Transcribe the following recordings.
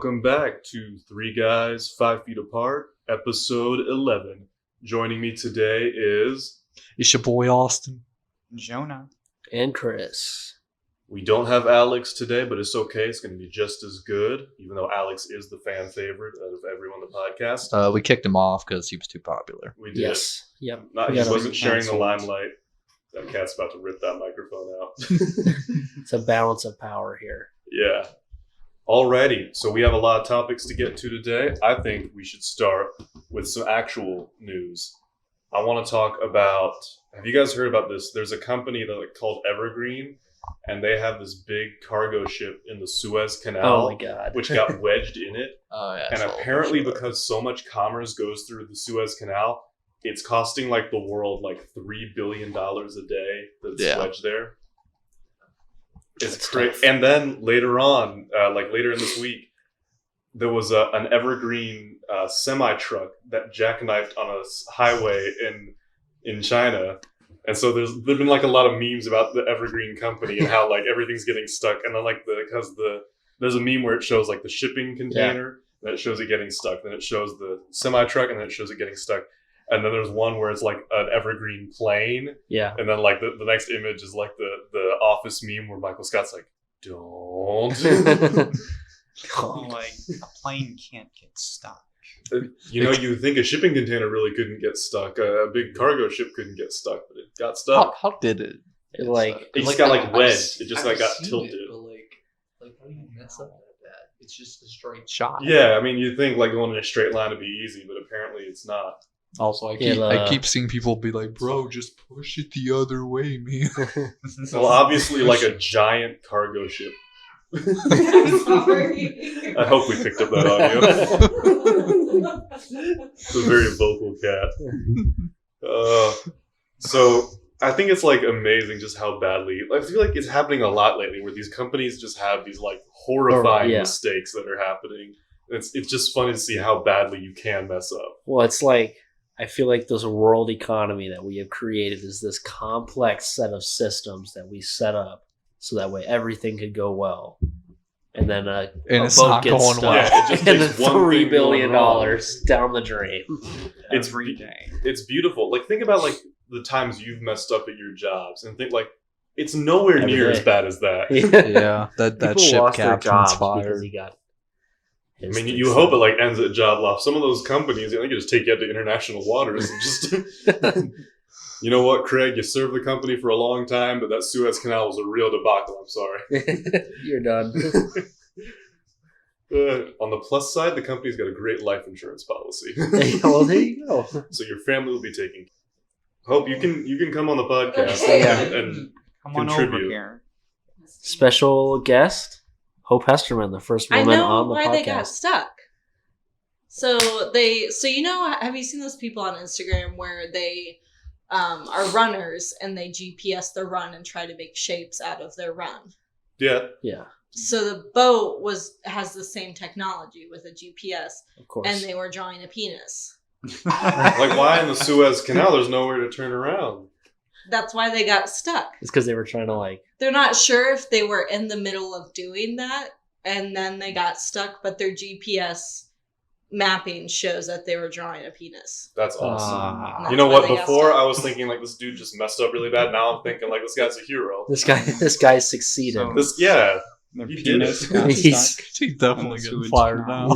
Welcome back to Three Guys, 5 Feet Apart, episode 11. Joining me today is... It's your boy Austin. Jonah. And Chris. We don't have Alex today, but it's okay. It's going to be just as good, even though Alex is the fan favorite out of everyone on the podcast. We kicked him off because he was too popular. We did. Yes. Yep. He wasn't sharing the limelight. That cat's about to rip that microphone out. It's a balance of power here. Yeah. Alrighty, so we have a lot of topics to get to today. I think we should start with some actual news. I want to talk about, have you guys heard about this? There's a company called Evergreen, and they have this big cargo ship in the Suez Canal, Oh my God. which got wedged in it. Oh, yeah. And apparently because so much commerce goes through the Suez Canal, it's costing the world $3 billion a day that's wedged there. It's crazy. And then later on, later in this week, there was an Evergreen semi-truck that jackknifed on a highway in China. And so there's been a lot of memes about the Evergreen company and how everything's getting stuck. And then there's a meme where it shows the shipping container, and it shows it getting stuck. Then it shows the semi-truck, and then it shows it getting stuck. And then there's one where it's an Evergreen plane. Yeah. And then the next image is the Office meme where Michael Scott's don't. A plane can't get stuck. You think a shipping container really couldn't get stuck. A big cargo ship couldn't get stuck, but it got stuck. How did it? It just got wedged. It just got tilted. But how do you mess up like that? It's just a straight shot. Yeah, I mean, you'd think going in a straight line would be easy, but apparently it's not. Also, I keep seeing people be like, bro, just push it the other way, man. Well, obviously, a giant cargo ship. I'm sorry. I hope we picked up that audio. It's a very vocal cat. So, I think it's amazing just how badly... I feel like it's happening a lot lately where these companies just have these horrifying mistakes that are happening. It's just funny to see how badly you can mess up. Well, it's I feel like this world economy that we have created is this complex set of systems that we set up so that way everything could go well. And then a boat gets stuck. Well. Yeah, it just and then takes one $3 thing billion going down the drain. Every day. It's beautiful. Think about the times you've messed up at your jobs and think it's nowhere near as bad as that. Yeah, that ship captain's fired. I mean, you hope it ends at job loss. Some of those companies, they can just take you out to international waters and just... You know what, Craig? You served the company for a long time, but that Suez Canal was a real debacle. I'm sorry. You're done. On the plus side, the company's got a great life insurance policy. Well, there you go. So your family will be taken. Hope you can come on the podcast and come contribute. On over here. Special guest, Hope Hesterman, the first woman on the podcast. I know why they got stuck. So have you seen those people on Instagram where they are runners and they GPS their run and try to make shapes out of their run? Yeah. Yeah. So the boat has the same technology with a GPS, of course, and they were drawing a penis. Why in the Suez Canal? There's nowhere to turn around. That's why they got stuck. It's because they were trying to They're not sure if they were in the middle of doing that, and then they got stuck, but their GPS mapping shows that they were drawing a penis. That's awesome. You know what? Before I was thinking this dude just messed up really bad. Now I'm thinking this guy's a hero. This guy succeeded. He did it. He's definitely getting fired now.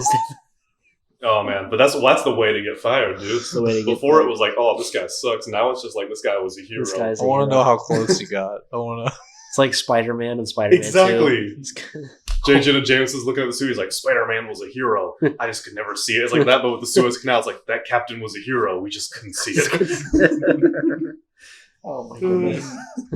Oh man, but that's the way to get fired, dude. Before it was this guy sucks. Now it's just this guy was a hero. I want to know how close he got. It's like Spider-Man and Spider-Man 2. Exactly. J. Jonah Jameson's looking at the Suez. He's Spider-Man was a hero. I just could never see it. It's that, but with the Suez Canal, it's that captain was a hero. We just couldn't see it. Oh my goodness.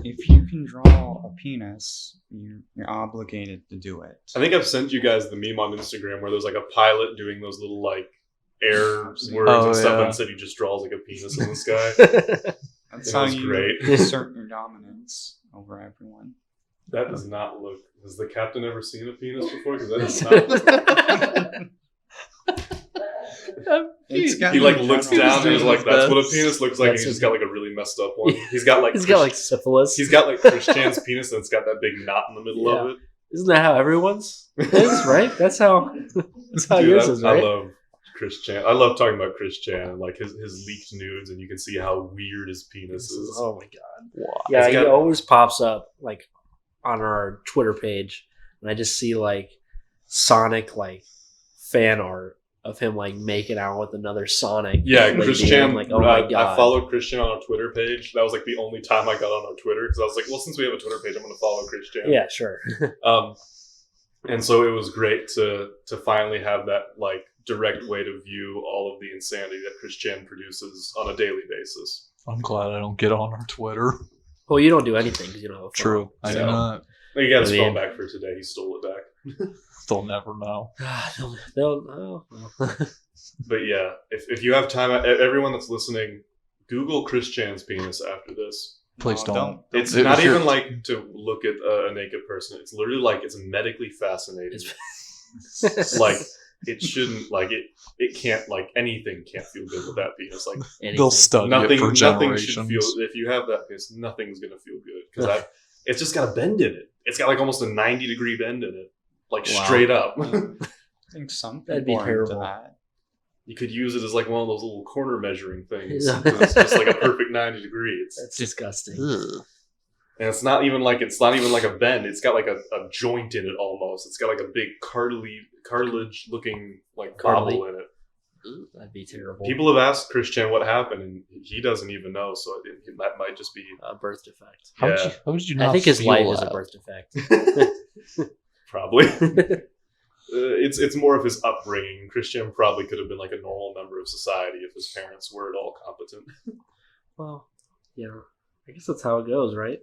If you can draw a penis, you're obligated to do it. I think I've sent you guys the meme on Instagram where there's a pilot doing those little air words and stuff, and instead he just draws a penis in the sky. That's how you assert your dominance over everyone. That does not look... Has the captain ever seen a penis before? Because that does not look... He looks down and he's that's what a penis looks like, and he's just got a really messed up one. He's got syphilis. He's got Chris Chan's penis, and it's got that big knot in the middle of it. Isn't that how everyone's is, right? That's how yours is, right? I love Chris Chan. I love talking about Chris Chan and like his leaked nudes, and you can see how weird his penis is. Oh my god! Wow. Yeah, he always pops up like on our Twitter page, and I just see like Sonic like fan art of him like making out with another Sonic. Yeah, Chris Chan. Like, oh my god! I followed Chris Chan on our Twitter page. That was like the only time I got on our Twitter because I was like, well, since we have a Twitter page, I'm going to follow Chris Chan. Yeah, sure. And so it was great to finally have that like direct way to view all of the insanity that Chris Chan produces on a daily basis. I'm glad I don't get on our Twitter. Well, you don't do anything because you don't have a phone. True, I do not. He got his phone back for today. He stole it back. They'll never know. They'll But yeah, if you have time, everyone that's listening, Google Chris Chan's penis after this. Please don't. It's not even like to look at a naked person. It's literally like it's medically fascinating. Like it shouldn't like it can't like anything can't feel good with that penis. Like they'll study it for generations. Should feel if you have that penis, nothing's gonna feel good because it's just got a bend in it. It's got like almost a 90-degree bend in it, like straight up. I think some That'd be people are into terrible. that. You could use it as like one of those little corner measuring things. It's just like a perfect 90 degrees. That's disgusting. And it's not even like a bend. It's got like a joint in it almost. It's got like a big cartilage looking like bobble in it. That'd be terrible. People have asked Chris Chan what happened, and he doesn't even know. So I think that might just be a birth defect. How would you not I think his feel life that? is a birth defect. Probably. It's more of his upbringing. Christian probably could have been like a normal member of society if his parents were at all competent. Well, yeah, I guess that's how it goes, right?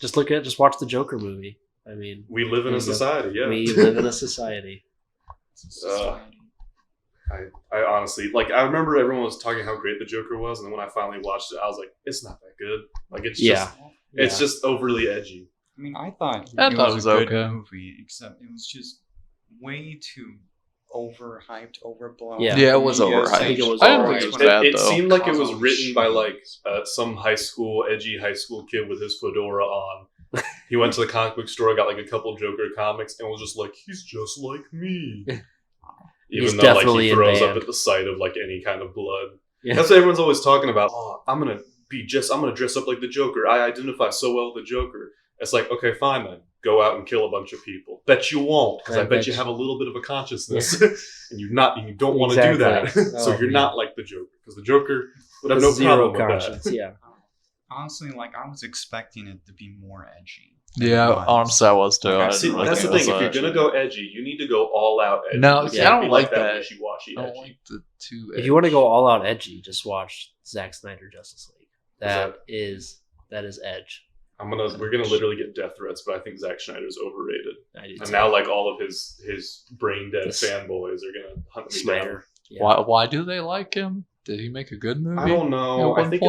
Just watch the Joker movie. I mean, we live in a society. Yeah, we live in a society. I honestly like. I remember everyone was talking how great the Joker was, and then when I finally watched it, I was like, "It's not that good. Like, it's just overly edgy." I mean, I thought it was a good okay. movie, except it was just way too overhyped, overblown. Yeah, it was overhyped. I didn't think it was bad, it though. seemed like it was written by like some edgy high school kid with his fedora on. He went to the comic book store, got like a couple Joker comics, and was just like, "He's just like me." Even though like he throws up at the sight of like any kind of blood. Yeah. That's what everyone's always talking about. Oh, I'm gonna dress up like the Joker. I identify so well with the Joker. It's like, okay, fine then. Go out and kill a bunch of people. Bet you won't, because I bet you have a little bit of a consciousness, and you don't want to do that. So you're not like the Joker, because the Joker would have no problem with that. Yeah. Honestly, like I was expecting it to be more edgy. Yeah, honestly, I was too. That's the thing. If you're gonna go edgy, you need to go all out edgy. No, I don't like that. Wishy-washy I don't edgy. like the too edgy. If you want to go all out edgy, just watch Zack Snyder Justice League. That is edge. We're gonna literally get death threats, but I think Zack Snyder's overrated. And now like all of his brain dead fanboys are gonna hunt me down. Yeah. Why do they like him? Did he make a good movie? I don't know. I think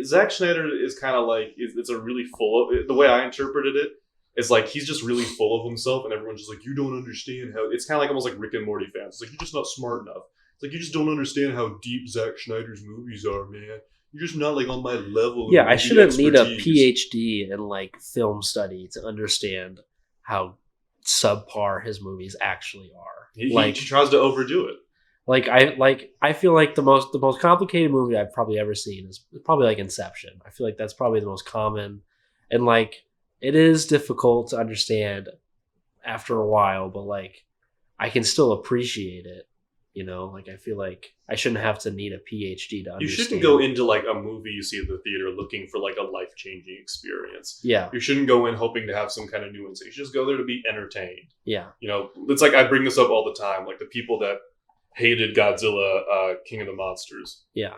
Zack Snyder is kind of like it's a really full of the way I interpreted it is like he's just really full of himself, and everyone's just like, you don't understand how. It's kind of like almost like Rick and Morty fans. It's like you're just not smart enough. It's like you just don't understand how deep Zack Snyder's movies are, man. You're just not like on my level. Yeah, I shouldn't need a PhD in like film study to understand how subpar his movies actually are. He tries to overdo it. I feel like the most complicated movie I've probably ever seen is probably like Inception. I feel like that's probably the most common, and like it is difficult to understand after a while, but like I can still appreciate it. You know, like I feel like I shouldn't have to need a PhD to understand. You shouldn't go into like a movie you see at the theater looking for like a life-changing experience. Yeah. You shouldn't go in hoping to have some kind of new insight. You should just go there to be entertained. Yeah. You know, it's like I bring this up all the time, like the people that hated Godzilla, King of the Monsters. Yeah.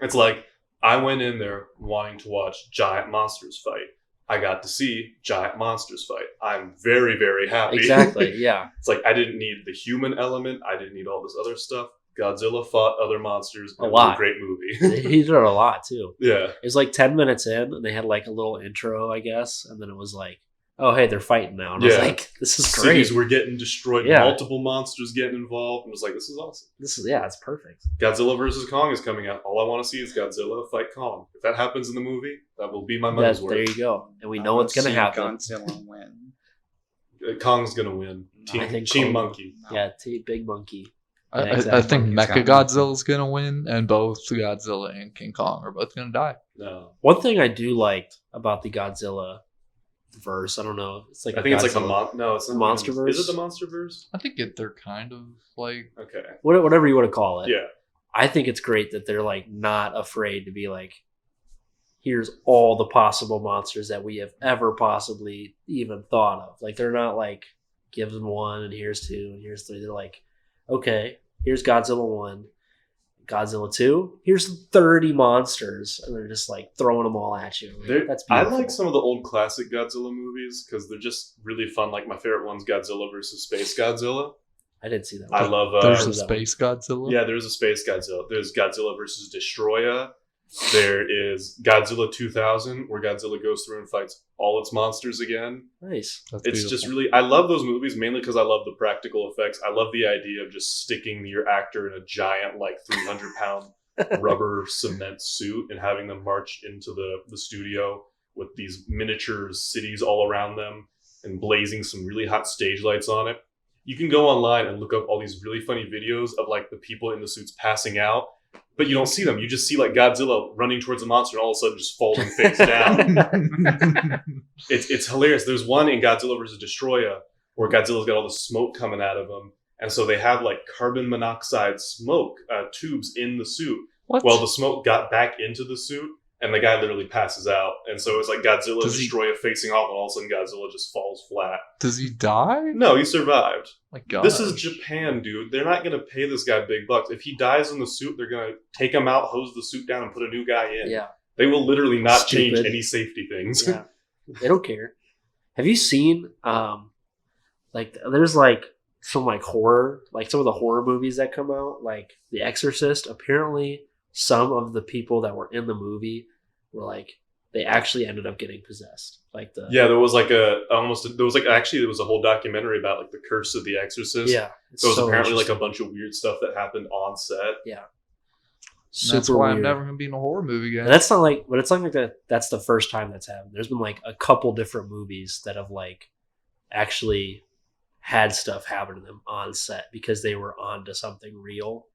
It's like I went in there wanting to watch giant monsters fight. I got to see giant monsters fight. I'm very, very happy. Exactly, yeah. It's like I didn't need the human element. I didn't need all this other stuff. Godzilla fought other monsters. A lot. It was a great movie. He did a lot, too. Yeah. It was like 10 minutes in, and they had like a little intro, I guess, and then it was like, oh, hey, they're fighting now. And I was like, this is great. Cities were getting destroyed. Yeah. Multiple monsters getting involved. And it was like, this is awesome. It's perfect. Godzilla vs. Kong is coming out. All I want to see is Godzilla fight Kong. If that happens in the movie, that will be my money's worth. There you go. And we know what's going to happen. Godzilla win. Kong's gonna win. I think Team Kong- Monkey. Yeah, Big Monkey. I exactly. think Monkey's got Mechagodzilla's gonna win, and both Godzilla and King Kong are both gonna die. No, One thing I do like about the Godzilla verse, I don't know, it's like I think it's like Godzilla- the no, it's not Monsterverse? Is it the Monsterverse? I think they're kind of like Okay. whatever you want to call it. Yeah. I think it's great that they're like not afraid to be like, here's all the possible monsters that we have ever possibly even thought of. Like they're not like give them one and here's two and here's three. They're like, okay, here's Godzilla 1, Godzilla 2, here's 30 monsters, and they're just like throwing them all at you. Like, that's I beautiful. like some of the old classic Godzilla movies because they're just really fun. Like my favorite one's Godzilla versus Space Godzilla. I didn't see that I one. love. there's a that Space Godzilla. Yeah, there's a Space Godzilla. There's Godzilla versus Destroya. There is Godzilla 2000, where Godzilla goes through and fights all its monsters again. Nice. That's It's beautiful. just really, I love those movies mainly because I love the practical effects. I love the idea of just sticking your actor in a giant, like 300-pound rubber cement suit and having them march into the studio with these miniature cities all around them and blazing some really hot stage lights on it. You can go online and look up all these really funny videos of like the people in the suits passing out, but you don't see them. You just see like Godzilla running towards a monster and all of a sudden just falling face down. It's hilarious. There's one in Godzilla vs. Destroya where Godzilla's got all the smoke coming out of him. And so they have like carbon monoxide smoke tubes in the suit. What? Well, the smoke got back into the suit and the guy literally passes out. And so it's like Godzilla and Does he- Destroya facing off and all of a sudden Godzilla just falls flat. Does he die? No, he survived. My God. This is Japan, dude. They're not going to pay this guy big bucks. If he dies in the suit, they're going to take him out, hose the suit down, and put a new guy in. Yeah. They will literally not change Stupid. any safety things. Yeah. They don't care. Have you seen like there's like some like horror, like some of the horror movies that come out, like The Exorcist? Apparently some of the people that were in the movie were like they actually ended up getting possessed. Like the Yeah, there was like there was a whole documentary about like the curse of the Exorcist. yeah. It's So it was so apparently like a interesting. bunch of weird stuff that happened on set. Yeah. That's Super why weird. I'm never gonna be in a horror movie again. And that's not like, but it's not like that. That's the first time that's happened. There's been like a couple different movies that have like actually had stuff happen to them on set because they were onto something real.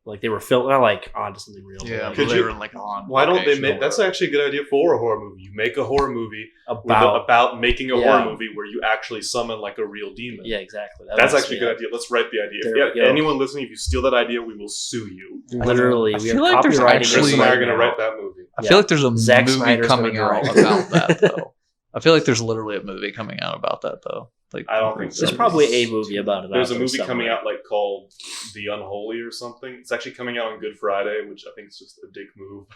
Like they were filming, not like onto something real. Yeah, but Could like, they you- were like on. Why don't they location. make? That's actually a good idea for a horror movie. You make a horror movie about about making a Yeah. horror movie where you actually summon like a real demon. yeah, exactly. That That's was- actually a yeah. good idea. Let's write the idea. There we Yeah, go. anyone listening, if you steal that idea, we will sue you. Literally, I we feel are like there's copywriting actually- Chris this and I are right going to now. write that movie. I Yeah. feel like there's a Zack movie Snyder's coming gonna out direct. about that though. I feel like there's literally a movie coming out about that though. Like I don't think so. There's probably a movie about it. There's out a there movie coming somewhere. out like called The Unholy or something. It's actually coming out on Good Friday, which I think is just a dick move.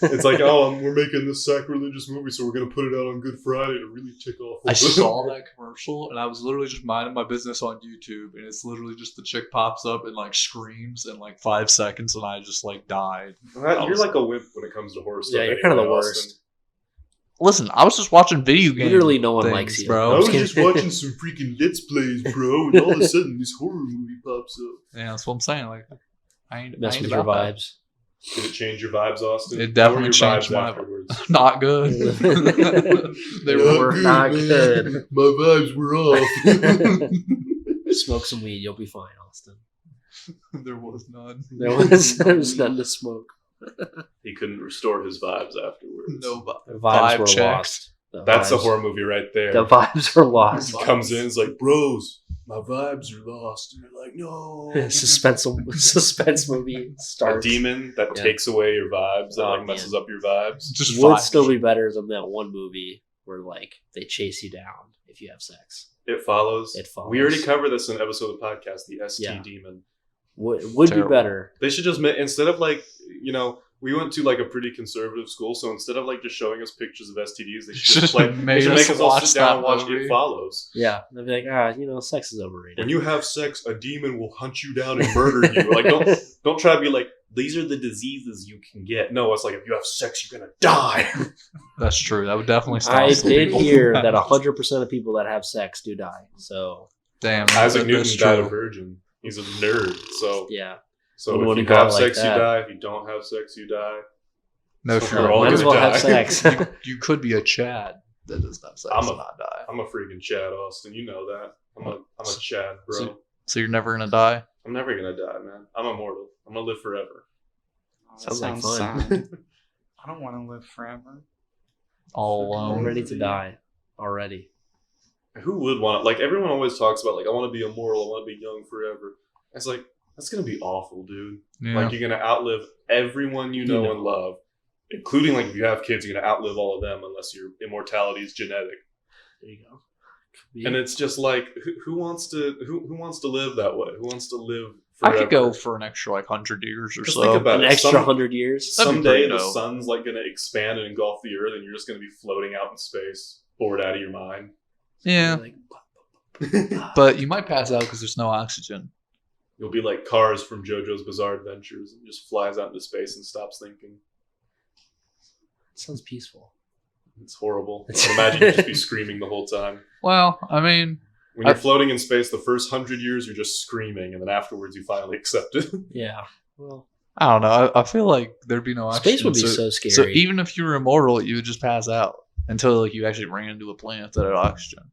It's like, oh, we're making this sacrilegious movie, so we're going to put it out on Good Friday to really tick off. I saw that commercial and I was literally just minding my business on YouTube and it's literally just the chick pops up and like screams in like 5 seconds and I just like died. You're like a wimp when it comes to horror stuff. Yeah, you're kind of the anyway, worst. Austin. Listen, I was just watching video games. Literally, no one things, likes you. I bro. was I'm just watching some freaking Let's Plays, bro, and all of a sudden this horror movie pops up. Yeah, that's what I'm saying. Like, I ain't Mess I ain't with your about that. vibes. Did it change your vibes, Austin? It definitely How were your changed vibes my- afterwards. Not good. They Not were good, not man. good. My vibes were off. Smoke some weed, you'll be fine, Austin. There was none. There was none to smoke. He couldn't restore his vibes afterwards. No The vibes vibe were checks. lost. The That's a vibes- horror movie right there. The vibes were lost. He comes in, is like, bros, my vibes are lost. And they're like, no. Suspense movie A starts. demon that Yeah. takes away your vibes, that Oh, like messes up your vibes. Just Would five. still be better than that one movie where like they chase you down if you have sex. It follows. It follows. We already covered this in an episode of the podcast, the ST Yeah. demon. Would be Terrible. better. They should just instead of like, we went to like a pretty conservative school, so instead of like just showing us pictures of STDs, they should just Made they should us make us all watch sit down and that watch movie. It Follows. Yeah, they'd be like, sex is overrated. When you have sex, a demon will hunt you down and murder you. Like, don't try to be like, these are the diseases you can get. No, it's like if you have sex, you're gonna die. That's true. That would definitely stop. I some did people. hear that 100% of people that have sex do die. So Damn. Isaac that's Newton died a true. virgin. He's a nerd. So yeah, so Wouldn't if wanna you go have out like sex, you that. die. If you don't have sex, you die. No, So sure. we're all might as gonna well have die. sex. You could be a Chad. that does not say I'm to a- not die. I'm a freaking Chad, Austin. You know that. I'm a Chad, bro. So you're never gonna die? I'm never gonna die, man. I'm immortal. I'm gonna live forever. Oh, that Sounds like sounds fun. sad. I don't want to live forever. All I'm alone? ready to die already. Who would want like everyone always talks about like I want to be immortal, I want to be young forever. It's like that's gonna be awful, dude. Yeah. Like you're gonna outlive everyone you know and love, including like if you have kids, you're gonna outlive all of them unless your immortality is genetic. There you go. And it's just like who wants to live that way? Who wants to live I forever? could go for an extra like 100 years or Just so. think about An it. extra Some- 100 years. That'd be Someday pretty the dope. sun's like gonna expand and engulf the earth, and you're just gonna be floating out in space, bored out of your mind. Yeah, Like, but you might pass out because there's no oxygen. You'll be like Cars from JoJo's Bizarre Adventures, and just flies out into space and stops thinking. sounds peaceful. It's horrible. Imagine you just be screaming the whole time. Well, I mean, When you're floating in space, the first 100 years you're just screaming, and then afterwards you finally accept it. Yeah. Well, I don't know. I feel like there'd be no oxygen. space would be so scary. So even if you were immortal, you would just pass out until like you actually ran into a planet that had oxygen,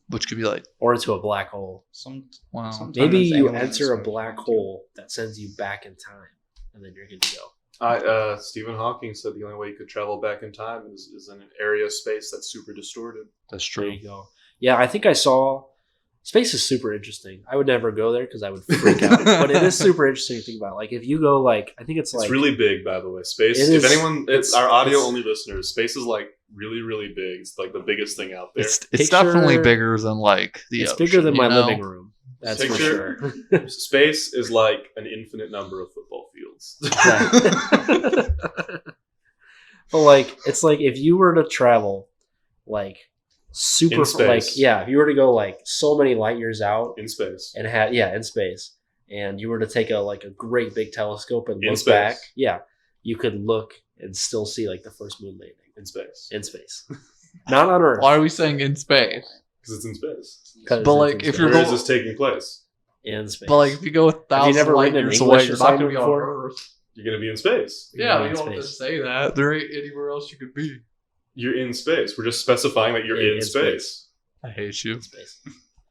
which could be like, or into a black hole. wow. Sometimes Maybe you aliens enter a would black find hole that sends you back in time, and then you're good to go. Stephen Hawking said the only way you could travel back in time is in an area of space that's super distorted. That's There true. you go. Yeah, I think I saw. Space is super interesting. I would never go there because I would freak out. But it is super interesting to think about. Like if you go, like I think it's like It's really big, by the way. Space. It If is- anyone, it's our it's- audio-only listeners. Space is like really, really big. It's like the biggest thing out there. It's Picture- definitely bigger than like the it's ocean, bigger than you my know? living room. That's Picture- for sure. Space is like an infinite number of football fields. But like it's like if you were to travel like super In space. like yeah, if you were to go like so many light years out In space. and had in space, and you were to take a great big telescope and In look space. back, you could look and still see like the first moon landing In space. in space. Not on Earth. Why are we saying in space? Because it's in space. 'Cause But, it's like, in if space. you're Where is going- this taking place? in space. But like if you go 1,000 never light written an years English away, you're not going to assignment be on before? Earth. You're going to be in space. You're Yeah, in but you don't have to space. say that. There ain't anywhere else you could be. You're in space. We're just specifying that you're Yeah, in in space. I hate you. In space.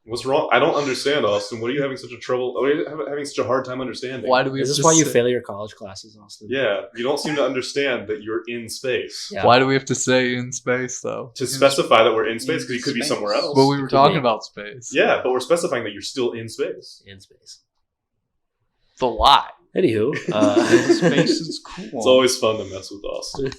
What's wrong? I don't understand, Austin. What are you having such a trouble? What are you having such a hard time understanding? Why do we Is have this to why you say, fail your college classes, Austin? Yeah, you don't seem to understand that you're in space. Yeah. Why do we have to say in space though? To specify that we're in space because you could be space. somewhere else. But we were could talking be. about space. Yeah, but we're specifying that you're still in space. In space. It's a lie. Anywho, Space is cool. It's always fun to mess with Austin.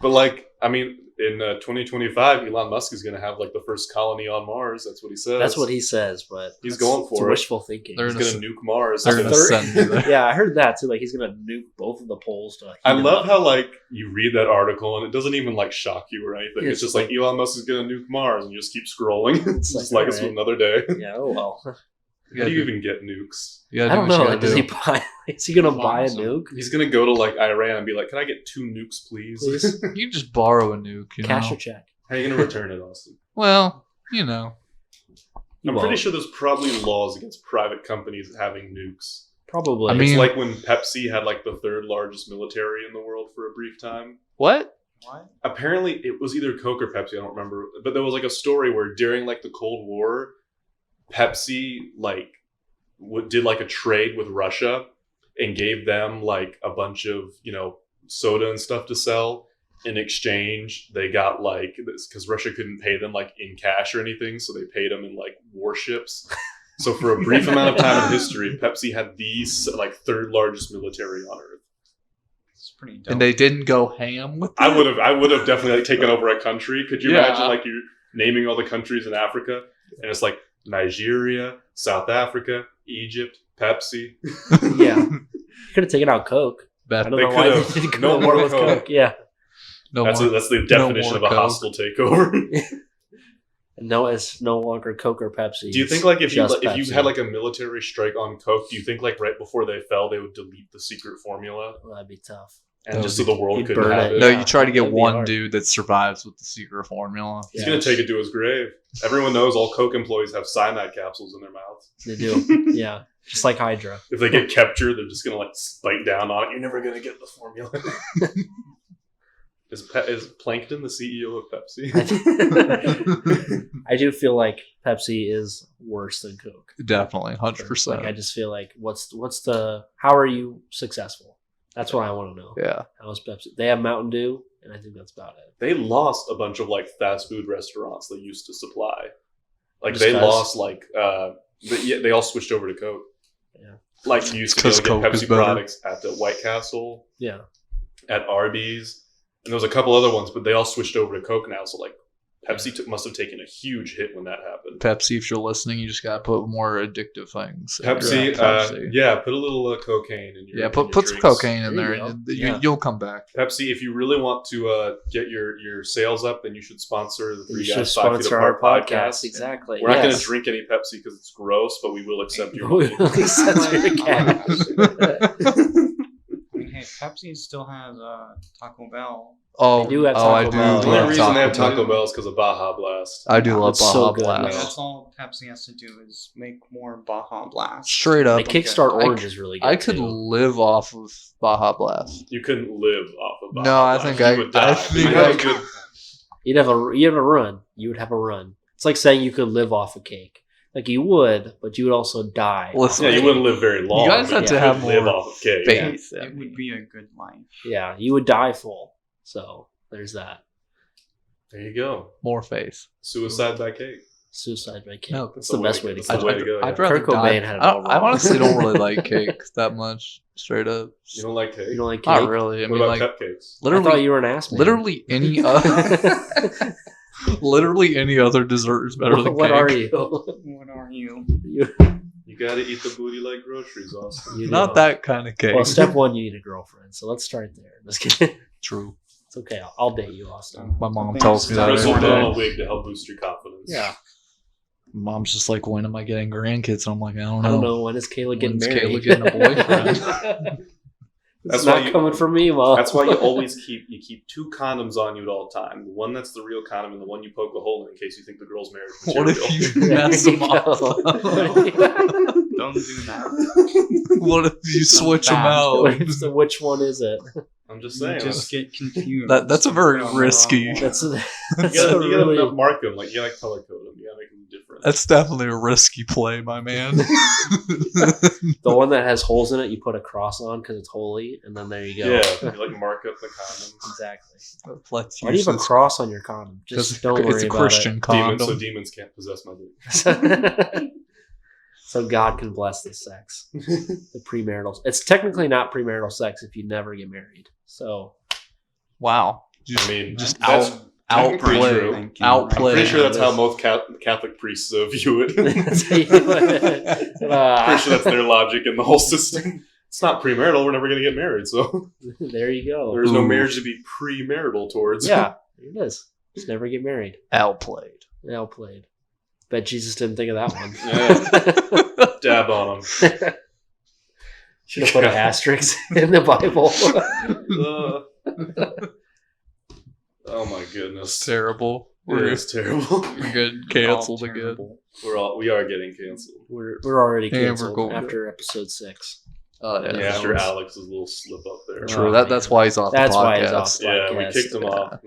But like, I mean, in 2025, Elon Musk is going to have like the first colony on Mars. That's what he says. that's what he says, but He's that's- going it's for it. wishful thinking. They're He's going to nuke Mars. They're gonna Third- send you there. Yeah, I heard that too. Like he's gonna nuke both of the poles to. I heat 'em love up. how like you read that article and it doesn't even like shock you or anything. Yeah, It's just like Elon Musk is going to nuke Mars, and you just keep scrolling. It's It's just like, like it's alright. another day. Yeah. Oh well. How do you even get nukes? Yeah, I don't know. Like, does he buy? Is he gonna buy a Awesome. nuke? He's gonna go to like Iran and be like, "Can I get 2 nukes, please?" Please? You just borrow a nuke, you Cash know. or check? How are you gonna return it, Austin? Well, you know. You I'm won't. pretty sure there's probably laws against private companies having nukes. Probably. I mean- It's like when Pepsi had like the 3rd largest military in the world for a brief time. What? What? Apparently, it was either Coke or Pepsi. I don't remember, but there was like a story where during like the Cold War, Pepsi like did like a trade with Russia and gave them like a bunch of soda and stuff to sell. In exchange, they got like this because Russia couldn't pay them like in cash or anything, so they paid them in like warships. So for a brief amount of time in history, Pepsi had the like 3rd largest military on Earth. It's pretty dope. And they didn't go ham with it? I would have definitely like taken over a country. Could you Yeah. imagine like you naming all the countries in Africa and it's like Nigeria, South Africa, Egypt, Pepsi. Yeah. You could have taken out Coke. Beth, I don't They know why they could've. didn't go No more more with Coke. Coke. Yeah. no That's more. the definition more of a Coke. hostile takeover. No, it's no longer Coke or Pepsi. Do you think like if you Just if you Pepsi. had like a military strike on Coke, do you think like right before they fell they would delete the secret formula Well, that'd be tough. and That just would so the world You'd couldn't burn have it. it? No, Yeah, you try to get that'd be one hard. dude that survives with the secret formula. He's Yeah. gonna take it to his grave. Everyone knows all Coke employees have cyanide capsules in their mouths. They do. Yeah. Just like Hydra. If they get captured, they're just gonna like bite down on it. You're never gonna get the formula. Is Plankton the CEO of Pepsi? I do feel like Pepsi is worse than Coke. Definitely, 100%. Like I just feel like what's the how are you successful? That's what I want to know. Yeah. How is Pepsi? They have Mountain Dew, and I think that's about it. They lost a bunch of like fast food restaurants they used to supply. Like Just they 'cause? lost like they all switched over to Coke. Yeah. Like you used to be able to Coke get is Pepsi better. products at the White Castle, Yeah. at Arby's, and there was a couple other ones, but they all switched over to Coke now. So like Pepsi must have taken a huge hit when that happened. Pepsi, if you're listening, you just gotta put more addictive things. in your Pepsi, Pepsi. yeah, put a little cocaine in your Yeah, in put your some drinks. cocaine in There there. you go. And Yeah. you'll come back. Pepsi, if you really want to get your sales up, then you should sponsor the You Three should Guys 5 Feet sponsor our Apart podcast. podcast. Exactly. We're not going to Yes. drink any Pepsi because it's gross, but we will accept your We money. will accept your cash. I mean, hey, Pepsi still has Taco Bell. Oh, They do have I Taco do. Bell. The only love reason they have Taco Taco Bell. Bell is because of Baja Blast. I do love It's Baja so good, Blast. man. That's all Pepsi has to do is make more Baja Blast. Straight up. The Kickstart I Orange c- is really good. I could too. live off of Baja Blast. You couldn't live off of Baja No, I Blast. think you I- would die. I think You have I a good. You'd have a run. You would have a run. It's like saying you could live off a cake. Like you would, but you would also die. Listen, Yeah, you wouldn't live very long. guys but have you to have could live more off of cake. faith. It would be a good life. Yeah, you would die full. So there's that. There you go. More faith. Suicide by cake. Suicide by cake. No, That's the best way to That's go. the way to go. I'd Yeah. rather Kurt Cobain die. had it I, all I wrong. honestly don't really like cake that much. Straight up. You don't like cake? You don't like cake? Not really. I What mean, about like cupcakes? I thought literally, you were an ass man. literally any literally any other dessert is better than What cake. are you? What are you? You gotta eat the booty like groceries, Austin. You Not know. that kind of cake. Well, step one, you need a girlfriend. So let's start there. Just kidding. True. It's okay. I'll date you, Austin. My mom Thanks. tells me that Chris will every put on day. a wig to help boost your confidence. Yeah. Mom's just like, when am I getting grandkids? And I'm like, I don't I know. don't know. When is Kayla getting When's married? Kayla getting a boyfriend? It's That's why not you- coming from me, Mom. That's why you always keep two condoms on you at all time. The one that's the real condom and the one you poke a hole in case you think the girl's married. What if you There mess you them go. up? Don't do that. What if you switch them bad. out? So which one is it? I'm just You saying. just get confused. That's a very Put on the risky- wrong one. That's you that's gotta, a you gotta really mark them. Like you gotta color code them. You gotta make them different. That's definitely a risky play, my man. the one that has holes in it. You put a cross on because it's holy, and then there you go. Yeah, you like mark up the condoms. Exactly. Let's Why do you use have a this- cross on your condom? Just Because don't worry it's a about Christian Demons, so condom. demons can't possess my dick. it. So God can bless this sex. The premarital. It's technically not premarital sex if you never get married. So Wow. I mean, just that's technically outplay. true. Thank you. Outplay. I'm pretty sure that's It how is. most Catholic priests view it. That's how you do it. Pretty sure that's their logic in the whole system. It's not premarital. We're never going to get married, so There you go. there's no Ooh. marriage to be premarital towards. Yeah, there it is. Just never get married. Outplayed. Well played. Bet Jesus didn't think of that one. Yeah. Dab on them. Should have put an asterisk in the Bible. Oh my goodness. Terrible. It We're is terrible. good. Canceled All again. terrible. We are getting canceled. We're already Yeah, we're canceled going after episode 6. Oh, yeah. Yeah, that after was- Alex's little slip up there. True. Oh, That's man. why he's off That's the podcast. why he's off. Yeah, we podcast. kicked him Yeah. off.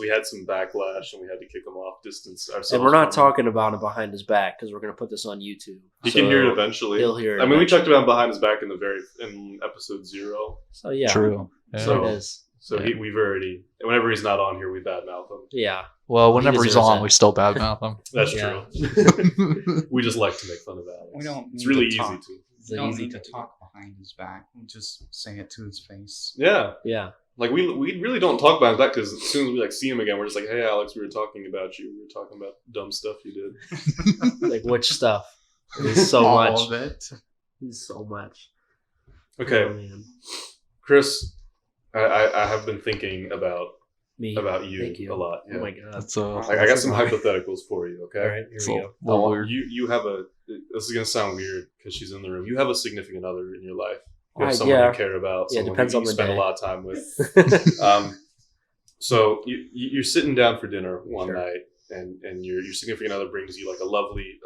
We had some backlash, and we had to kick him off. Distance ourselves. And we're not from him. talking about it behind his back because we're going to put this on YouTube. He So can hear it eventually. He'll hear it. I mean, we eventually. talked about him behind his back in episode 0. So yeah, True. Yeah. So it is. So we've already. Whenever he's not on here, we badmouth him. Yeah. Well, whenever he's deserves on, that. we still badmouth him. That's Yeah. true. We just like to make fun of Alex. We don't It's need really to easy talk. to. It's We don't easy. need to talk behind his back. We'll just say it to his face. Yeah. Yeah. Like we really don't talk about that because as soon as we see him again, we're just like, "Hey, Alex, we were talking about you. We were talking about dumb stuff you did." Like which stuff? There's so All much. of it. There's so much. Okay, Oh, man. Chris, I have been thinking about Me. you, Thank you. a lot. Yeah. Oh my god. That's I got some hypotheticals for you. Okay. All right, here we go. well, You have a. This is gonna sound weird because she's in the room. You have a significant other in your life. You have someone yeah. you care about. Yeah, Someone depends you on the spend day. a lot of time with. So you're sitting down for dinner one Sure. night, and your significant other brings you like a lovely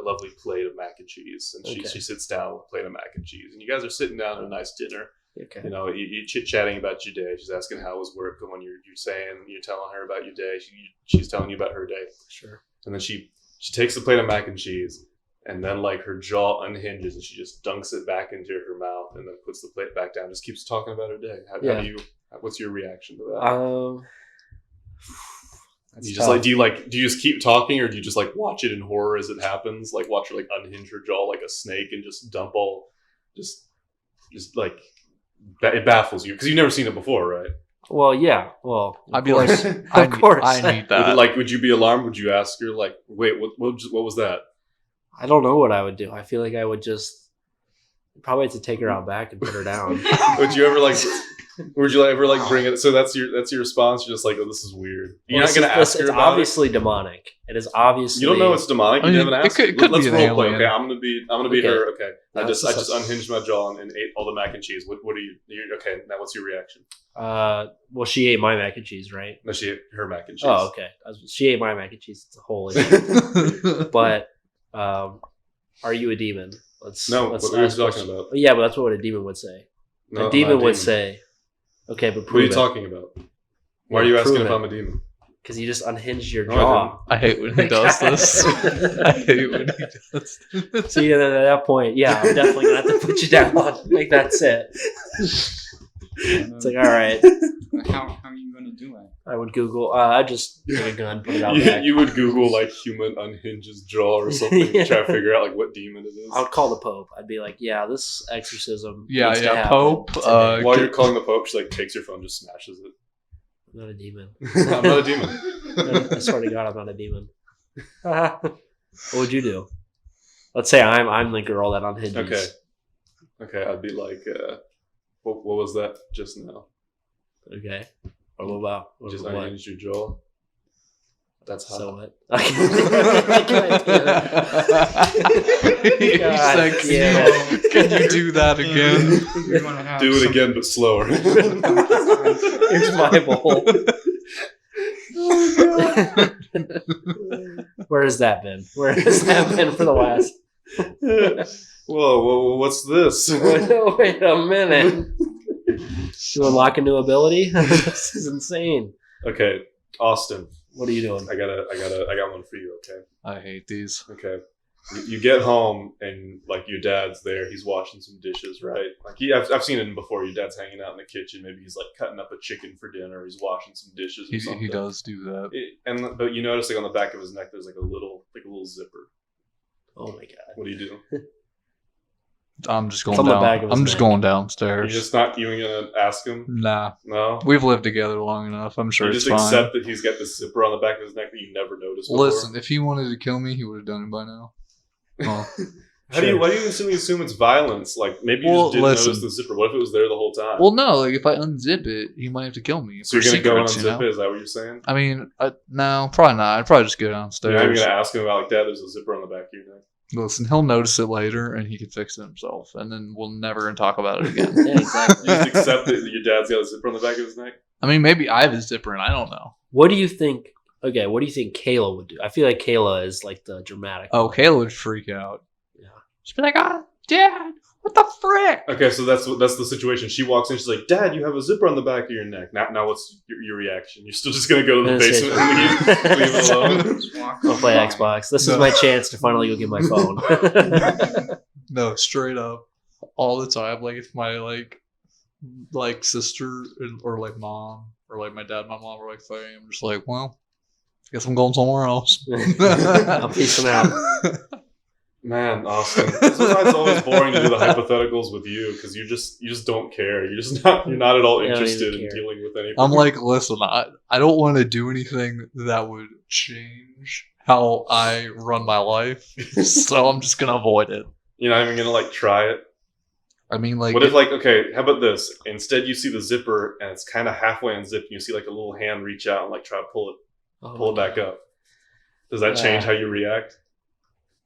plate of mac and cheese, and she Okay. sits down with a plate of mac and cheese, and you guys are sitting down at a nice dinner, Okay. You know, you chit-chatting about your day. She's asking how was work going. You're telling her about your day. She's telling you about her day. Sure. And then she takes the plate of mac and cheese, and then like her jaw unhinges, and she just dunks it back into her mouth, and then puts the plate back down. Just keeps talking about her day. What's your reaction to that? You just tough. do you just keep talking, or do you just like watch it in horror as it happens? Like watch her like unhinge her jaw like a snake and just dump all, just like it baffles you because you've never seen it before, right? Well, yeah. Well, I'd be like, of course. I need that. Would you be alarmed? Would you ask her like, wait, what was that? I don't know what I would do. I feel like I would just probably have to take her out back and put her down. Would you ever like bring it? So that's your response. You're just like, oh, this is weird. You're not gonna ask her it's about obviously demonic. It is obviously. You don't know it's demonic. You haven't asked. It could Let's be an role play. alien. Okay, I'm gonna be her. Okay, I That's just unhinged my jaw and ate all the mac and cheese. What are you? Okay, now what's your reaction? Well, she ate my mac and cheese, right? No, she ate her mac and cheese. Oh, okay. She ate my mac and cheese. It's a whole issue. But are you a demon? What are you talking about? Yeah, but that's what a demon would say. No, a demon would say, "Okay, but prove what are you it." talking about? Why are you asking if I'm a demon? Because you just unhinged your No, jaw. I hate when he does this. I hate when he does this. So at that point, yeah, I'm definitely gonna have to put you down. Like that's it. It's like, all right. How are you going to do it? I would Google. I just take a gun, put it out back. You would Google like human unhinges jaw or something, Yeah. try to figure out like what demon it is. I would call the Pope. I'd be like, yeah, this exorcism. Yeah, needs to yeah, happen Pope, today. While you're calling the Pope, she like takes your phone, just smashes it. I'm not a demon. I'm not a demon. I swear to God, I'm not a demon. What would you do? Let's say I'm the girl that unhinges. Okay, I'd be like, what was that just now? Okay. Or what about? What, Just what? unhinged your jaw. That's hot. So what? He's God, like, yeah. can you do that again? You wanna have Do it some- again, but slower. Here's my bowl. Where has that been? Where has that been for the last? Whoa, what's this? Wait a minute. You unlock a new ability? This is insane. Okay, Austin, What are you doing? I got one for you. Okay. I hate these. Okay. You get home and like your dad's there. He's washing some dishes, right? Like I've seen it before. Your dad's hanging out in the kitchen. Maybe he's like cutting up a chicken for dinner. He's washing some dishes or something. He does do that. But you notice like on the back of his neck, there's like a little zipper. Oh my God. What do you do? I'm just It's going on the back of down. his I'm just neck. going You're downstairs. just not even gonna ask him? Nah. No. We've lived together long enough. I'm sure You it's just fine. accept that he's got this zipper on the back of his neck that you never noticed before. Listen, if he wanted to kill me, he would have done it by now. Well, Why do you instantly assume it's violence? Like maybe you Well, just didn't notice listen. the zipper. What if it was there the whole time? well, no. Like if I unzip it, he might have to kill me. so you're for gonna go and secrets, you unzip know? it? Is that what you're saying? I mean, no, probably not. I'd probably just go You're not even downstairs. gonna ask him about like, Dad, there's a zipper on the back of your neck. Listen, he'll notice it later, and he can fix it himself, and then we'll never talk about it again. Yeah, exactly. You just accept that your dad's got a zipper on the back of his neck. I mean, maybe I have a zipper, and I don't know. What do you think? Okay, what do you think Kayla would do? I feel like Kayla is like the dramatic. Oh, Kayla would freak out. Yeah. She'd be like, Dad, what the frick? Okay, so that's the situation. She walks in, she's like, Dad, you have a zipper on the back of your neck. Now what's your reaction? You're still just gonna go to the That's basement it. and leave it alone? Just walk I'll play by. Xbox. This is No. my chance to finally go get my phone. No, straight up, all the time. Like if my like sister or like mom or like my dad, my mom were like fighting, I'm just like, well, I guess I'm going somewhere else. I'm peacing out. Man, Austin, this is why it's always boring to do the hypotheticals with you because you just don't care. You're not at all You don't interested even in care. dealing with anything. I'm like, listen, I don't want to do anything that would change how I run my life, so I'm just gonna avoid it. You're not even gonna like try it. I mean, like, What if like okay, how about this? Instead, you see the zipper and it's kind of halfway unzipped, and you see like a little hand reach out and like try to pull it back up. Does that change how you react?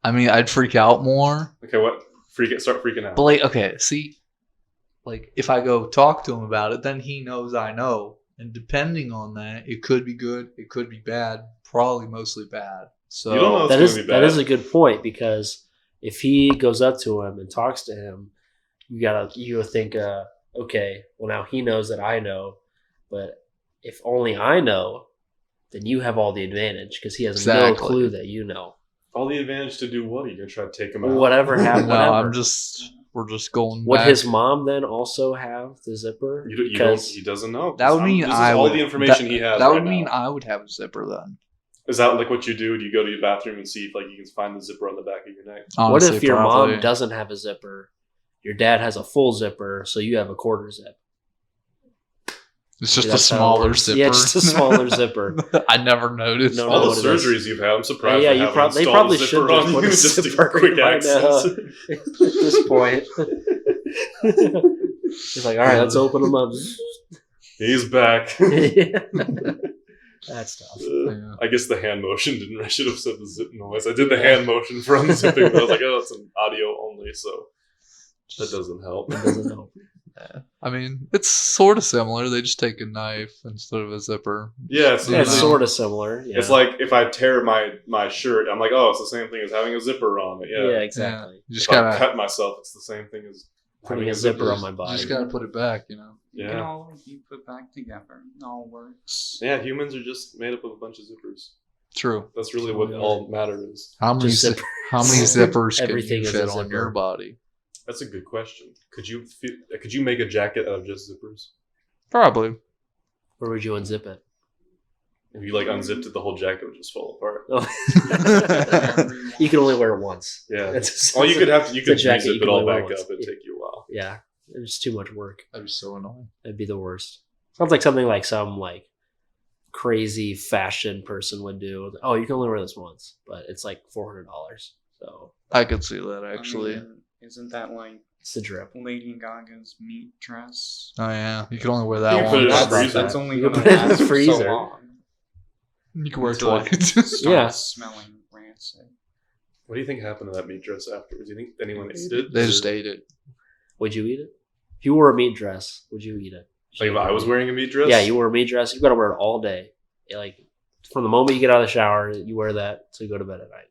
I mean, I'd freak out more. Okay, what? Start freaking out. But like, okay, see, like if I go talk to him about it, then he knows I know, and depending on that, it could be good, it could be bad, probably mostly bad. So You don't know. That It's is gonna be that bad. is a good point because if he goes up to him and talks to him, you gotta think, okay, well now he knows that I know, but if only I know, then you have all the advantage because he has no clue that you know. All the advantage to do what? Are you gonna try to take him out? Whatever happened. No, we're just going. Would back. his mom then also have the zipper? He doesn't know. That would mean this is all the information he has. That would right mean now. I would have a zipper then. Is that like what you do? Do you go to your bathroom and see if like you can find the zipper on the back of your neck? Honestly, what if your probably. mom doesn't have a zipper? Your dad has a full zipper, so you have a quarter zip. It's just a smaller zipper. Yeah, just a smaller zipper. I never noticed. No, All the surgeries you've had, I'm surprised. Yeah, they they probably should on just put you. a Just zipper a quick in by now. access. At this point. He's like, all right, let's open them up. He's back. That's tough. Yeah. I guess the hand motion didn't. I should have said the zip noise. I did the hand motion for unzipping, but I was like, oh, it's an audio only, so that doesn't help. It doesn't help. Yeah. I mean, it's sort of similar. They just take a knife instead of a zipper. Yeah, it's, Yeah, it's know. sort of similar. Yeah. it's like if I tear my shirt, I'm like, oh, it's the same thing as having a zipper on it. yeah, Yeah. exactly. You just If I gotta cut myself, it's the same thing as Putting having a zipper on my you body. just gotta put it back. You know. You can Yeah. all be put back together. It all works. Yeah, humans are just made up of a bunch of zippers. True. That's really what all matter is. How many Just how many zippers can Everything you is a fit on zipper. your body? That's a good question. Could you make a jacket out of just zippers? Probably. Where would you unzip it? If you like unzipped it, the whole jacket would just fall apart. You can only wear it once. Yeah. It's- Well, you could it's a unzip jacket you it can all only wear back once. up. It'd take you a while. Yeah, it's too much work. That'd be so annoying. That'd be the worst. Sounds like something like some like crazy fashion person would do. Oh, you can only wear this once, but it's like $400. So I could see that I actually. mean, isn't that like it's the drip. Lady Gaga's meat dress? Oh yeah, you can only wear You that can one. put it in the That's, freezer. that's only You going to can put it in the last for so freezer. long. You can wear it Until it twice. Starts Yeah. smelling rancid. What do you think happened to that meat dress afterwards? Do you think anyone ate it? They just ate it. Would you eat it? If you wore a meat dress, would you eat it? Like if I was wearing a meat dress? Yeah, you wore a meat dress. You got to wear it all day. Like from the moment you get out of the shower, you wear that to go to bed at night.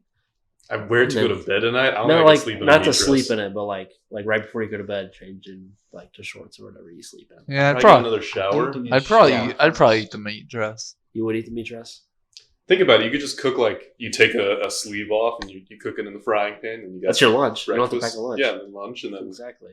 I wear it to go to bed at night. I don't Not think I like could sleep in a not meat to dress. sleep in it, but like right before you go to bed, change in like to shorts or whatever you sleep in. Yeah, I'd I'd probably probably, another shower. I'd probably eat the meat dress. You would eat the meat dress. Think about it. You could just cook like you take a sleeve off and you cook it in the frying pan and you got That's your lunch. You don't have to breakfast. pack a lunch. Yeah, and then lunch and then Exactly.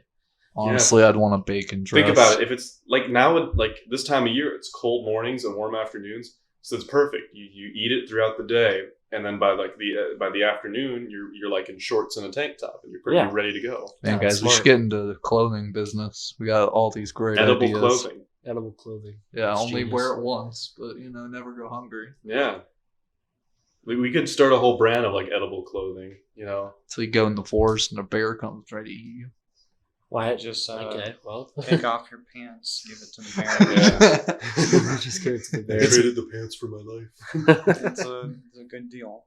Honestly, I'd want a bacon dress. think about it. If it's like now, like this time of year, it's cold mornings and warm afternoons, so it's perfect. You eat it throughout the day, and then by like the afternoon, you're like in shorts and a tank top, and you're pretty Yeah. ready to go. Man, Yeah, guys, we smart. should get into the clothing business. We got all these great Edible ideas. clothing. Edible clothing. Yeah, That's only genius. wear it once, but never go hungry. Yeah. We could start a whole brand of like edible clothing. So you go in the forest and a bear comes try to eat you. Why? Just Okay. Well, take off your pants, give it to the bear. Yeah. just give it to the I bear. traded the pants for my life. It's a good deal.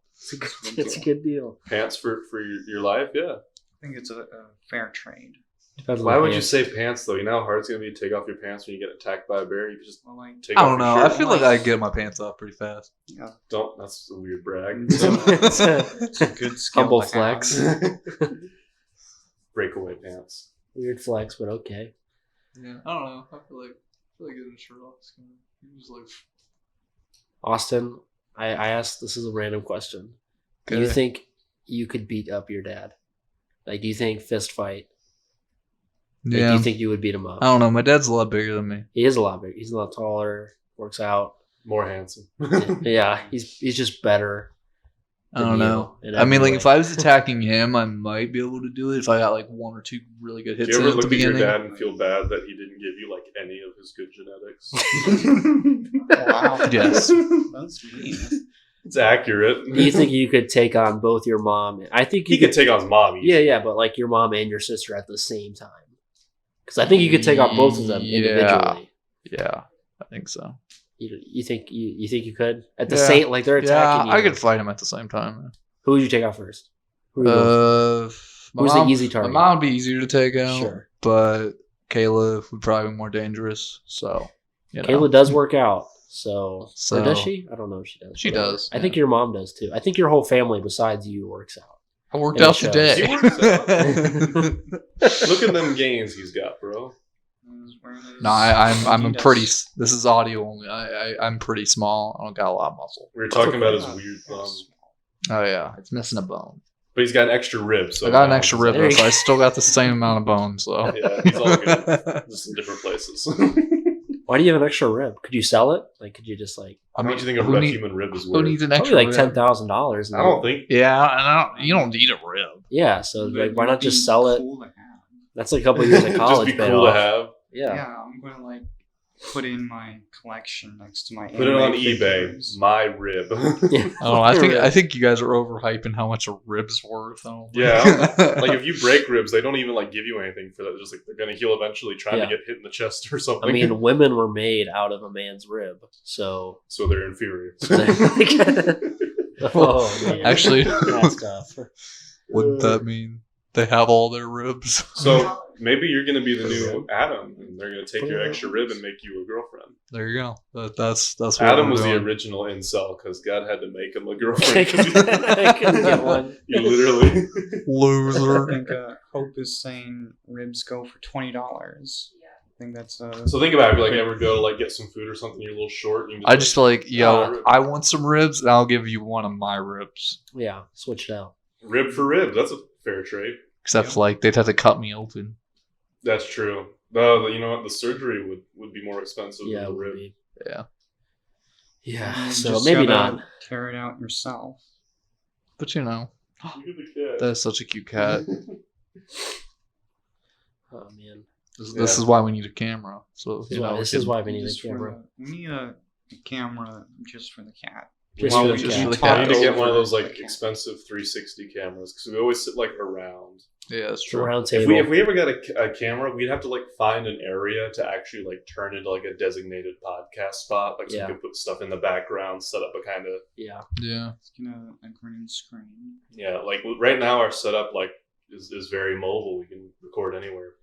It's a good deal. Pants for your life, yeah. I think it's a fair trade. Depends on Why the would you pants. say pants though? You know how hard it's gonna be to take off your pants when you get attacked by a bear. You could just Well, like, take I off don't your know. I shirt. feel like I get my pants off pretty fast. yeah, Don't. That's a weird brag. it's a good skill. Humble to have. flex. Breakaway pants. Weird flex, but okay. Yeah, I don't know. I feel like getting a shirt off is kind of just like. Austin, I asked. This is a random question. Do you Okay. think you could beat up your dad? Like, do you think fist fight? Like, Yeah, do you think you would beat him up? I don't know. My dad's a lot bigger than me. He is a lot bigger. He's a lot taller. Works out. More handsome. Yeah, he's just better. I than don't you know. in I mean, every like if way. I was attacking him, I might be able to do it if I got like one or two really good Do hits you in ever at the look at your beginning. dad and feel bad that he didn't give you like any of his good genetics? Wow. Yes. That's mean. It's accurate. Do you think you could take on both your mom? I think you he could take on his mom? Yeah, yeah, but like your mom and your sister at the same time. Because I think you could take on both of them Yeah. individually. Yeah, I think so. You think you could at the Yeah. same like they're Yeah, attacking you? I could fight him at the same time. Who would you take out first? Who are you going for? My Who's mom- the easy My target? mom would be easier to take out, Sure. but Kayla would probably be more dangerous. So, Kayla does work out, so So- or does she? I don't know if she does. She Whatever. does, I think your mom does too. I think your whole family besides you works out. I worked And it out shows. today. He works out. Look at them gains he's got, bro. No, I'm a pretty. This is audio only. I'm pretty small. I don't got a lot of muscle. We were talking about his weird thumb. Oh yeah, it's missing a bone. But he's got an extra rib. So I got an extra rib, though, so I still got the same amount of bones. So yeah, he's all good. Just in different places. Why do you have an extra rib? Could you sell it? Like, could you just like? How much do you think a human rib is worth? Who needs an extra Probably rib? like $10,000. I don't think. Yeah, you don't need a rib. Yeah, so like, why not just sell it? Cool to have. That's like a couple years of college. Just be paid cool off. to have. Yeah, I'm gonna like put in my collection next to my. Put it on anime eBay. figures. My rib. Yeah. Oh, I think you guys are overhyping how much a rib's worth. Oh. Yeah, like if you break ribs, they don't even like give you anything for that. Just like they're gonna heal eventually, trying to get hit in the chest or something. I mean, women were made out of a man's rib, so they're inferior. oh, man. Actually, That's tough. wouldn't that mean they have all their ribs? So maybe you're gonna be the new Adam, and they're gonna take your extra rib and make you a girlfriend. There you go. That's what Adam we're was the doing. original incel because God had to make him a girlfriend. I couldn't get one. You literally. I Loser. think Hope is saying ribs go for $20. I think that's So think about it. If you like ever go to like get some food or something, you're a little short. And you I just feel like, yo, rib. I want some ribs, and I'll give you one of my ribs. Yeah, switch it out. rib for rib. That's a fair trade. Except like they'd have to cut me open. That's true. You know what? The surgery would be more expensive Yeah, than it the would rib. be. Yeah. Yeah, you so just maybe gotta not. tear it out yourself. But you know, Look at the cat. that is such a cute cat. Oh man, This is why we need a camera. So you know, this is why we need a Just for camera. we need a camera just for the cat. Just Well, for we the just cat. for the I cat. need to get one of Over those like the cat. expensive 360 cameras because we always sit like around. Yeah, that's The true. round If table. we ever got a camera, we'd have to like find an area to actually like turn into like a designated podcast spot. Like so Yeah. we could put stuff in the background, set up a kind of Yeah, Yeah. It's gonna a green screen. yeah. Like right now, our setup like is very mobile. We can record anywhere.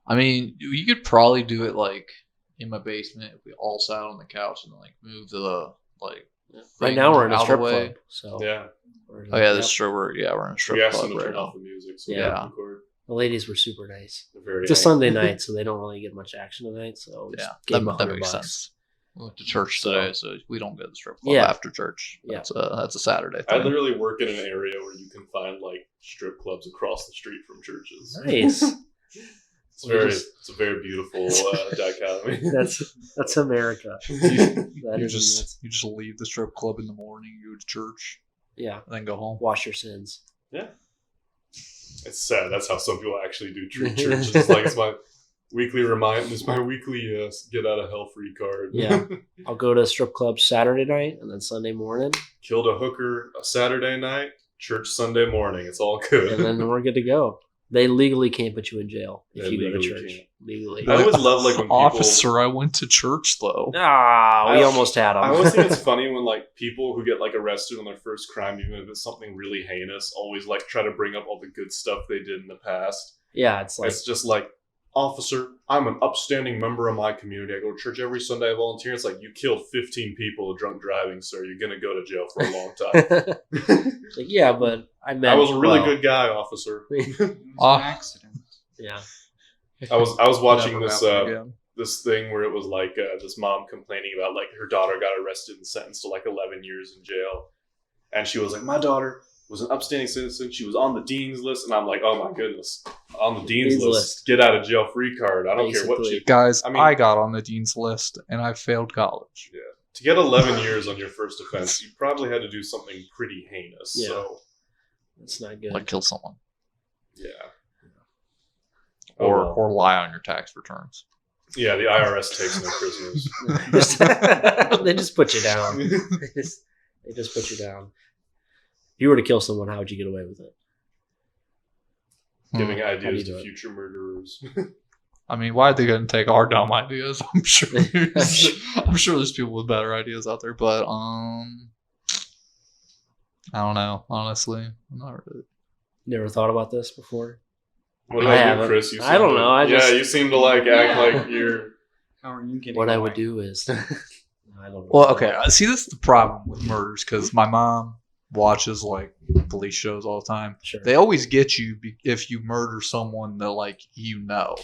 I mean, you could probably do it like in my basement if we all sat on the couch and like move the like. right thing now we're in a out of strip the way. club, so Yeah, we're- Oh yeah, yep. that's true. We're in a strip we asked them club to right turn now. off the music. So Yeah. we can record. The ladies were super nice. They're very It's a nice. Sunday night, so they don't really get much action tonight. So we Yeah, just gave them that $100. makes sense. We went to church So- today, so we don't go to the strip club Yeah. after church. Yeah. That's a Saturday I thing. literally work in an area where you can find like strip clubs across the street from churches. Nice. It's it's a very beautiful dichotomy. That's America. You That is just leave the strip club in the morning, go to church, yeah. and then go home. Wash your sins. It's sad. That's how some people actually do treat church. It's like it's my weekly it's my weekly get out of hell free card. Yeah. I'll go to a strip club Saturday night and then Sunday morning, Killed a hooker a Saturday night, church Sunday morning. It's all good. and then we're good to go. They legally can't put you in jail if They you go to legally church. can't. Legally. I always love like when people. Officer, I went to church though. Ah, we I- almost had them. I always think it's funny when like people who get like arrested on their first crime, even if it's something really heinous, always like try to bring up all the good stuff they did in the past. yeah, it's like It's just like, officer, I'm an upstanding member of my community. I go to church every Sunday. I volunteer. It's like you killed 15 people drunk driving, sir. You're gonna go to jail for a long time. like, yeah, but I meant I was a really well. good guy, officer. It was Ah. an accident. Yeah. I was watching Never this happened again. this thing where it was like this mom complaining about like her daughter got arrested and sentenced to like 11 years in jail, and she was like, my daughter was an upstanding citizen. She was on the dean's list, and I'm like, oh my goodness, on the dean's Dean's list, list. get out of jail free card. I don't care what Basically. she. Guys, I I, mean- got on the dean's list and I failed college. To get 11 years on your first offense, you probably had to do something pretty heinous. Yeah. So It's not good. Like kill someone. yeah. Or Oh, well. or lie on your tax returns. Yeah, the IRS takes no prisoners. They just put you down. They just put you down. If you were to kill someone, how would you get away with it? Giving How do you ideas do to it? future murderers. I mean, why are they going to take our dumb ideas? I'm sure. I'm sure there's people with better ideas out there, but I don't know. Honestly, I'm not really. Never thought about this before. What I about you, haven't. Chris? You I seem don't to- know, I yeah, just- you seem to like act like you're. How are you getting What I away? would do is, I don't know. Well, okay. See, this is the problem with murders because my mom watches like police shows all the time, Sure. they always get you if you murder someone that like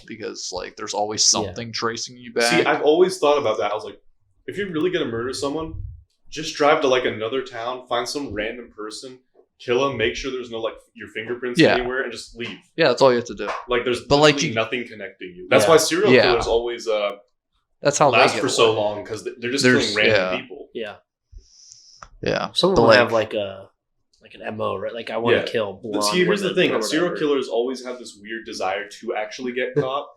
because like there's always something tracing you back. See, I've always thought about that. I was like, if you're really gonna murder someone, just drive to like another town, find some random person, kill him, make sure there's no like your fingerprints anywhere, and just leave. Yeah, that's all you have to do. Like there's like nothing connecting you. That's why serial killers always that's how last they get for so long, because they're just killing random people. Yeah. Yeah. Some of them have like an MO, right? Like I want to kill blonde. See, here's the thing: or serial whatever. killers always have this weird desire to actually get caught.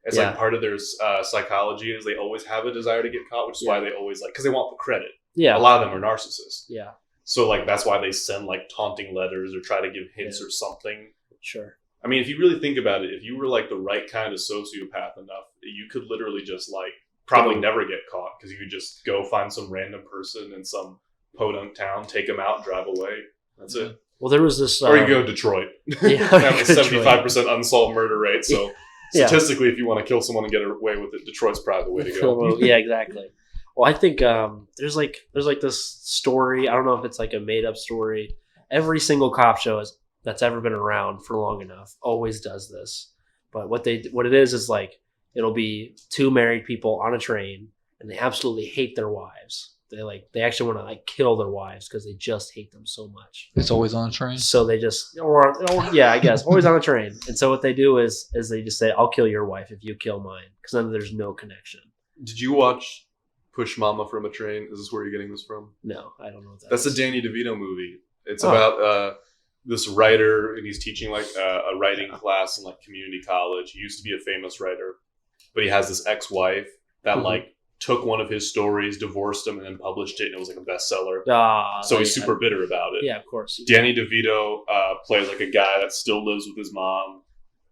It's like part of their psychology is they always have a desire to get caught, which is why they always like, because they want the credit. Yeah. A lot of them are narcissists. Yeah. So like that's why they send like taunting letters or try to give hints or something. Sure. I mean, if you really think about it, if you were like the right kind of sociopath enough, you could literally just like probably never get caught, because you could just go find some random person in some podunk town, take them out, drive away. That's it. Well, there was this. Or you go to Detroit. Yeah, have a 75% unsolved murder rate. So statistically, if you want to kill someone and get away with it, Detroit's probably the way to go. Yeah, exactly. Well, I think there's like this story. I don't know if it's like a made up story. Every single cop show that's ever been around for long enough always does this. But what it is like it'll be two married people on a train, and they absolutely hate their wives. They actually want to like kill their wives because they just hate them so much. It's always on a train. So they just, or yeah, I guess always on a train. And so what they do is they just say, "I'll kill your wife if you kill mine," because then there's no connection. Did you watch Push Mama from a Train? Is this where you're getting this from? No, I don't know what That's a Danny DeVito movie. It's about this writer, and he's teaching like a writing class in like community college. He used to be a famous writer, but he has this ex-wife that like took one of his stories, divorced him, and then published it, and it was like a bestseller. So he's super bitter about it. Yeah, of course. Danny DeVito plays like a guy that still lives with his mom,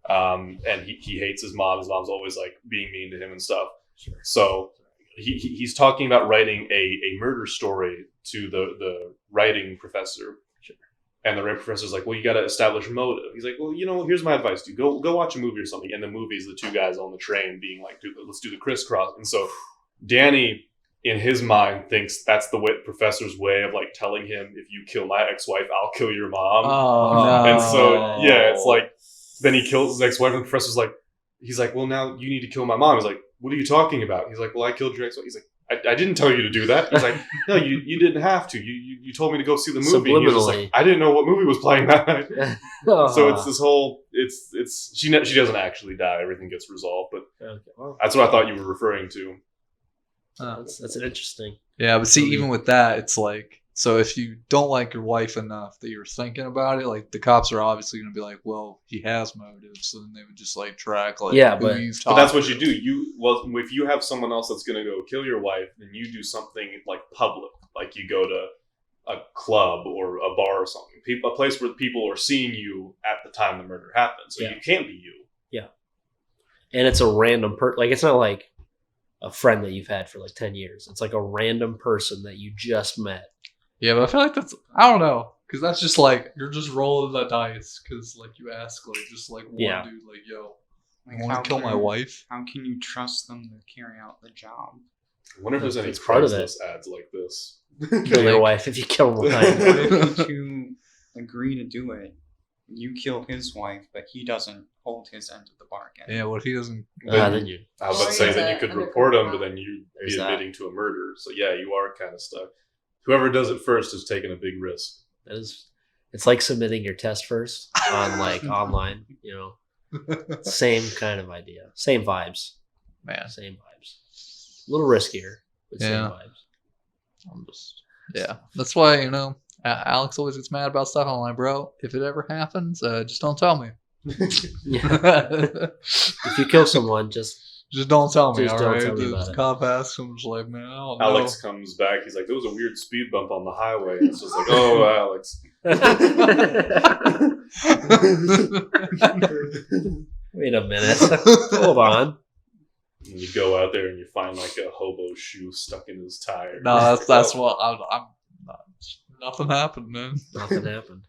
and he hates his mom. His mom's always like being mean to him and stuff. Sure. So he's talking about writing a murder story to the writing professor. Sure. And the writing professor's like, well, you got to establish motive. He's like, well, here's my advice, dude. Go watch a movie or something. And the movie's the two guys on the train being like, dude, let's do the crisscross. And so Danny, in his mind, thinks that's the professor's way of like telling him, if you kill my ex-wife, I'll kill your mom. Oh, no. And so, it's like, then he kills his ex-wife, and the professor's like, he's like, well, now you need to kill my mom. He's like, what are you talking about? He's like, well, I killed your ex-wife. He's like, I didn't tell you to do that. He's like, no, you didn't have to. You told me to go see the movie. And he was just like, I didn't know what movie was playing that night. So it's this whole, she doesn't actually die. Everything gets resolved. But that's what I thought you were referring to. That's an interesting. Yeah, but see, even with that, it's like, so if you don't like your wife enough that you're thinking about it, like the cops are obviously going to be like, well, he has motives, so then they would just like track like but that's what you do. If you have someone else that's going to go kill your wife, then you do something like public, like you go to a club or a bar or something, a place where people are seeing you at the time the murder happened, so you can't be you. Yeah, and it's a random like it's not like a friend that you've had for like 10 years. It's like a random person that you just met. Yeah, but I feel like I don't know, because that's just like, you're just rolling the dice, because like you ask like just like one dude, like, yo, I want to kill my wife. How can you trust them to carry out the job? I wonder if there's any part of Craigslist ads like this. Kill your wife if you kill one. If you agree to do it, you kill his wife, but he doesn't hold his end of the bargain. Yeah, what if he doesn't? Then you. I was about to say that you could report him, but then you'd be admitting to a murder. So yeah, you are kind of stuck. Whoever does it first is taking a big risk. It's like submitting your test first on like online, Same kind of idea. Same vibes. Man. Same vibes. A little riskier, but same vibes. That's why, Alex always gets mad about stuff. I'm like, bro, if it ever happens, just don't tell me. If you kill someone, just don't tell me, just all right? Tell me about the it. cop asks him, just like, man, I don't know. Alex comes back. He's like, there was a weird speed bump on the highway. And it's just like, oh, Alex. Wait a minute. Hold on. And you go out there and you find like a hobo shoe stuck in his tire. No, that's what I'm nothing happened, man. Nothing happened.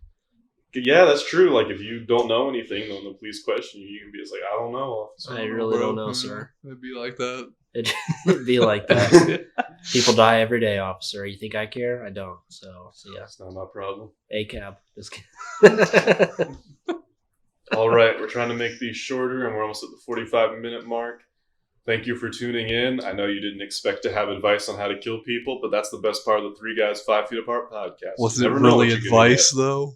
Yeah, that's true. Like, if you don't know anything, when the police question you, you can be just like, I don't know, officer. I really don't know, sir. It'd be like that. It'd be like that. People die every day, officer. You think I care? I don't. So yeah. That's not my problem. ACAB. Just kidding. All right, we're trying to make these shorter, and we're almost at the 45-minute mark. Thank you for tuning in. I know you didn't expect to have advice on how to kill people, but that's the best part of the Three Guys 5 Feet Apart podcast. Was it really advice, though?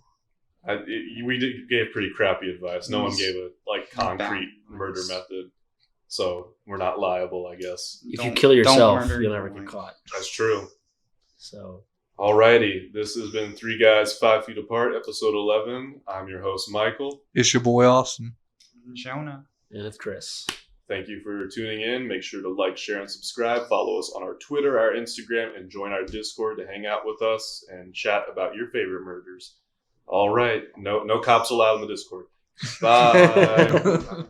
We gave pretty crappy advice. No one gave a concrete murder method, so we're not liable, I guess. If you kill yourself, you'll never get caught. That's true. So, alrighty, this has been Three Guys 5 Feet Apart, episode 11. I'm your host, Michael. It's your boy, Austin. Jonah. And it's Chris. Thank you for tuning in. Make sure to like, share, and subscribe. Follow us on our Twitter, our Instagram, and join our Discord to hang out with us and chat about your favorite murders. All right. No cops allowed in the Discord. Bye.